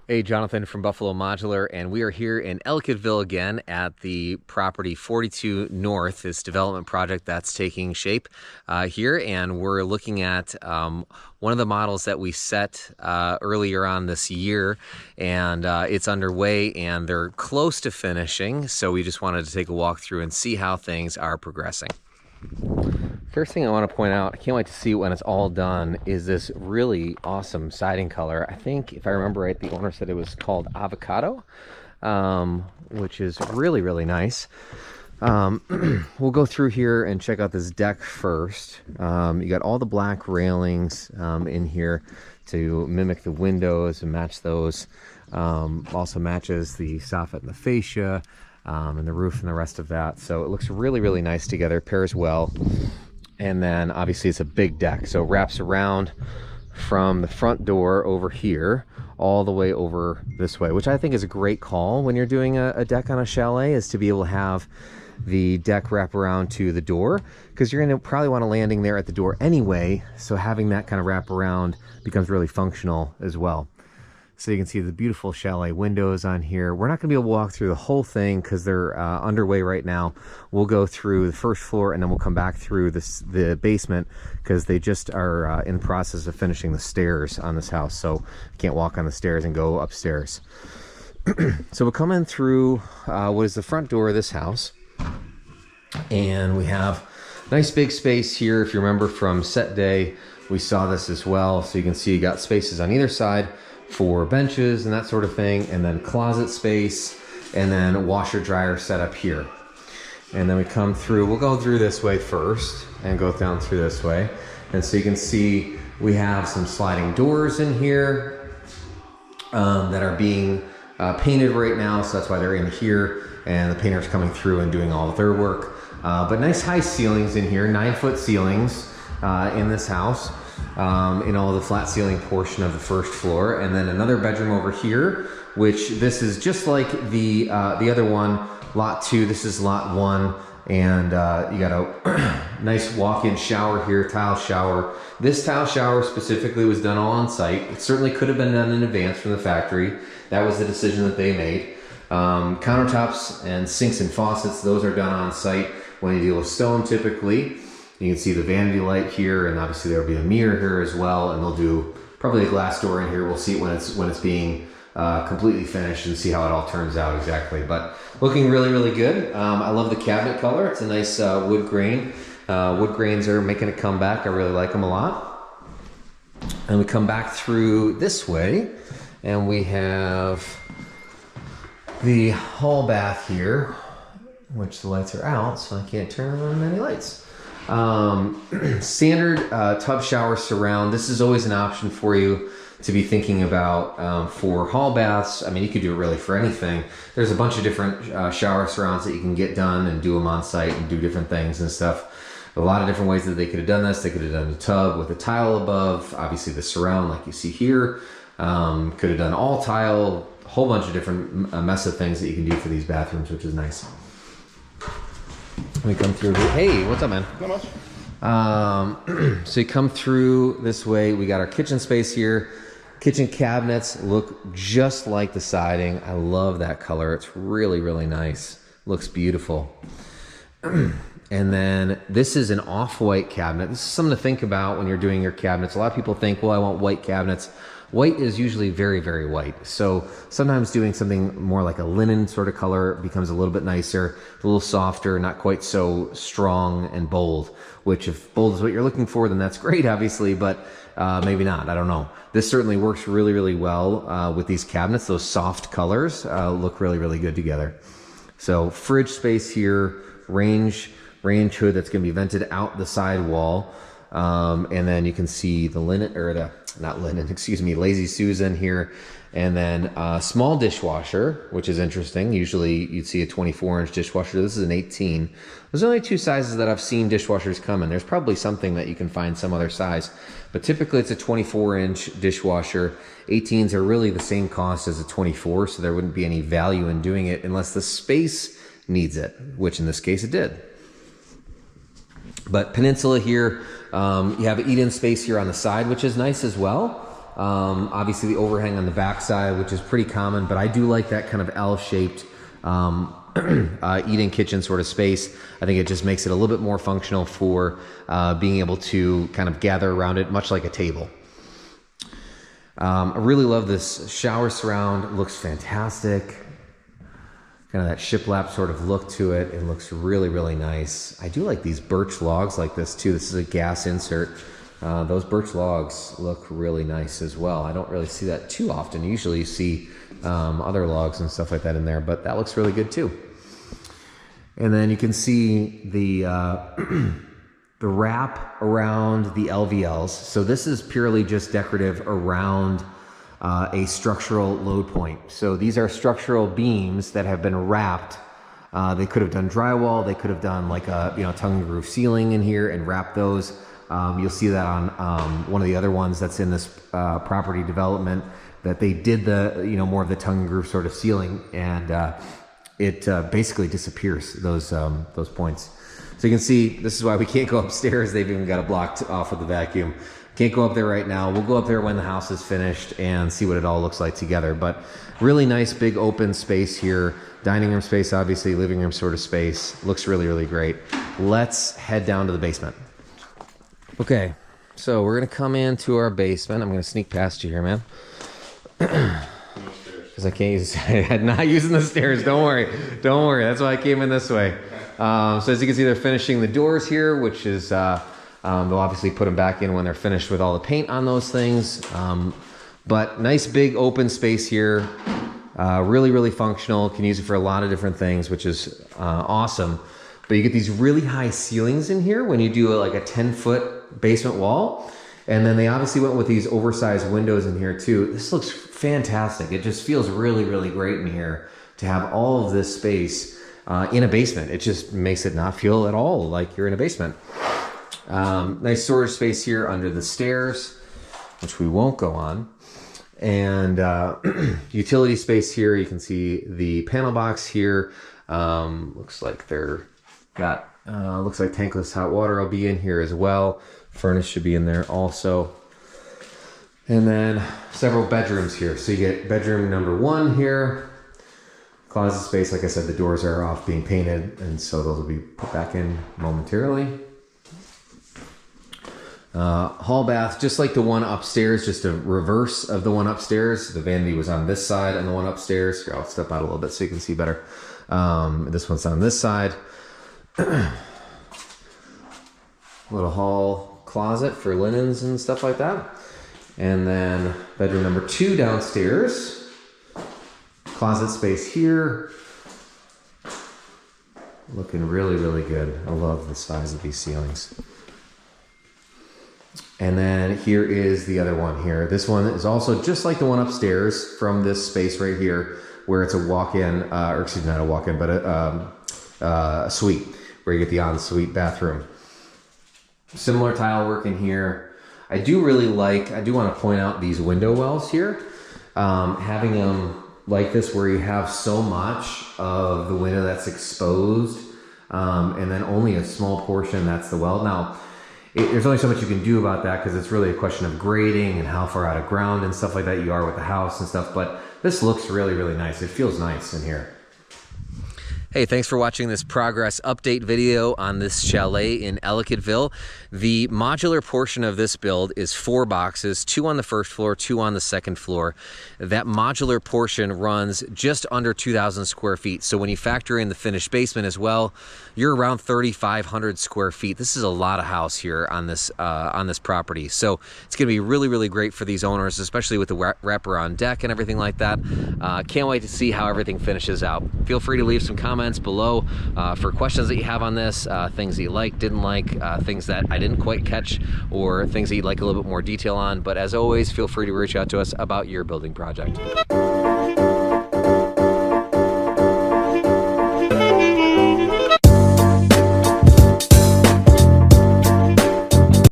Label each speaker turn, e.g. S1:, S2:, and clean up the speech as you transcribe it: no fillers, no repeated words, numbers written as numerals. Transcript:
S1: Hey, Jonathan from Buffalo Modular, and we are here in Ellicottville again at the property 42 North, this development project that's taking shape here. And we're looking at one of the models that we set earlier on this year, and it's underway and they're close to finishing. So we just wanted to take a walk through and see how things are progressing. First thing I want to point out, I can't wait to see when it's all done, is this really awesome siding color. I think, if I remember right, the owner said it was called Avocado, which is really, really nice. We'll go through here and check out this deck first. You got all the black railings in here to mimic the windows and match those. Also matches the soffit and the fascia. And the roof and the rest of that. So it looks really, really nice together, pairs well. And then obviously it's a big deck, so it wraps around from the front door over here all the way over this way, which I think is a great call when you're doing a deck on a chalet, is to be able to have the deck wrap around to the door, because you're going to probably want a landing there at the door anyway, so having that kind of wrap around becomes really functional as well. So you can see the beautiful chalet windows on here. We're not going to be able to walk through the whole thing because they're underway right now. We'll go through the first floor and then we'll come back through the basement, because they just are in the process of finishing the stairs on this house. So you can't walk on the stairs and go upstairs. So we'll come in through what is the front door of this house. And we have nice big space here. If you remember from set day, we saw this as well. So you can see you got spaces on either side for benches and that sort of thing, and then closet space, and then washer dryer set up here. And then we come through, we'll go through this way first and go down through this way. And so you can see we have some sliding doors in here that are being painted right now, so that's why they're in here, and the painter's coming through and doing all of their work. But nice high ceilings in here, 9-foot ceilings in this house. In all the flat ceiling portion of the first floor, and then another bedroom over here, which this is just like the other one, lot 2. This is lot 1, and you got a nice walk-in shower here, tile shower. This tile shower specifically was done all on site. It certainly could have been done in advance from the factory. That was the decision that they made. Countertops and sinks and faucets, those are done on site when you deal with stone typically. You can see the vanity light here, and obviously there'll be a mirror here as well, and they'll do probably a glass door in here. We'll see it when it's being completely finished and see how it all turns out exactly. But looking really, really good. I love the cabinet color. It's a nice wood grain. Wood grains are making a comeback. I really like them a lot. And we come back through this way, and we have the hall bath here, which the lights are out, so I can't turn on any lights. Standard tub shower surround. This is always an option for you to be thinking about for hall baths. I mean, you could do it really for anything. There's a bunch of different shower surrounds that you can get done and do them on site and do different things and stuff. A lot of different ways that they could have done this. They could have done the tub with a tile above, obviously the surround like you see here. Could have done all tile, a whole bunch of different mess of things that you can do for these bathrooms, which is nice. We come through here. Hey, what's up, man?
S2: Not much.
S1: So you come through this way. We got our kitchen space here. Kitchen cabinets look just like the siding. I love that color. It's really, really nice. Looks beautiful. And then this is an off-white cabinet. This is something to think about when you're doing your cabinets. A lot of people think, well, I want white cabinets. White is usually very, very white. So sometimes doing something more like a linen sort of color becomes a little bit nicer, a little softer, not quite so strong and bold, which if bold is what you're looking for, then that's great, obviously, but maybe not. I don't know. This certainly works really, really well with these cabinets. Those soft colors look really, really good together. So fridge space here, range hood that's going to be vented out the side wall. And then you can see the linen, or not linen, excuse me, Lazy Susan here. And then a small dishwasher, which is interesting. Usually you'd see a 24-inch dishwasher. This is an 18. There's only 2 sizes that I've seen dishwashers come in. There's probably something that you can find some other size, but typically it's a 24-inch dishwasher. 18s are really the same cost as a 24, so there wouldn't be any value in doing it unless the space needs it, which in this case it did. But peninsula here, you have eat-in space here on the side, which is nice as well. Obviously the overhang on the backside, which is pretty common, but I do like that kind of L-shaped eat-in kitchen sort of space. I think it just makes it a little bit more functional for being able to kind of gather around it, much like a table. I really love this shower surround. It looks fantastic. Kind of that shiplap sort of look to it. It looks really, really nice. I do like these birch logs like this too. This is a gas insert. Those birch logs look really nice as well. I don't really see that too often. Usually you see other logs and stuff like that in there, but that looks really good too. And then you can see the the wrap around the LVLs. So this is purely just decorative around a structural load point. So these are structural beams that have been wrapped. They could have done drywall. They could have done like a tongue and groove ceiling in here and wrap those. You'll see that on one of the other ones that's in this property development, that they did the more of the tongue and groove sort of ceiling, and it basically disappears those points. So you can see this is why we can't go upstairs. They've even got it blocked off with the vacuum. Can't go up there right now. We'll go up there when the house is finished and see what it all looks like together. But really nice big open space here. Dining room space, obviously, living room sort of space. Looks really, really great. Let's head down to the basement. Okay, so we're gonna come into our basement. I'm gonna sneak past you here, man. Because I can't use, I'm not using the stairs, don't worry. Don't worry, that's why I came in this way. So as you can see, they're finishing the doors here, which is, they'll obviously put them back in when they're finished with all the paint on those things. But nice big open space here. Really, really functional. Can use it for a lot of different things, which is awesome. But you get these really high ceilings in here when you do like a 10-foot basement wall. And then they obviously went with these oversized windows in here too. This looks fantastic. It just feels really, really great in here to have all of this space in a basement. It just makes it not feel at all like you're in a basement. Nice storage space here under the stairs, which we won't go on. And utility space here. You can see the panel box here. Looks like they're got, looks like tankless hot water will be in here as well. Furnace should be in there also. And then several bedrooms here. So you get bedroom number 1 here. Closet space, like I said, the doors are off being painted, and so those will be put back in momentarily. Hall bath, just like the one upstairs, just a reverse of the one upstairs. The vanity was on this side and the one upstairs. Here, I'll step out a little bit so you can see better. This one's on this side. Little hall closet for linens and stuff like that. And then bedroom number 2 downstairs. Closet space here. Looking really, really good. I love the size of these ceilings. And then here is the other one here. This one is also just like the one upstairs from this space right here, where it's a walk-in, or excuse me, not a walk-in, but a suite, where you get the ensuite bathroom. Similar tile work in here. I do want to point out these window wells here. Having them like this, where you have so much of the window that's exposed, and then only a small portion that's the well. Now, there's only so much you can do about that, because it's really a question of grading and how far out of ground and stuff like that you are with the house and stuff. But this looks really, really nice. It feels nice in here. Hey, thanks for watching this progress update video on this chalet in Ellicottville. The modular portion of this build is 4 boxes, 2 on the first floor, 2 on the second floor. That modular portion runs just under 2,000 square feet. So when you factor in the finished basement as well, you're around 3,500 square feet. This is a lot of house here on this property. So it's going to be really, really great for these owners, especially with the wraparound deck and everything like that. Can't wait to see how everything finishes out. Feel free to leave some comments below for questions that you have on this, things that you like, didn't like, things that I didn't quite catch, or things that you'd like a little bit more detail on. But as always, feel free to reach out to us about your building project.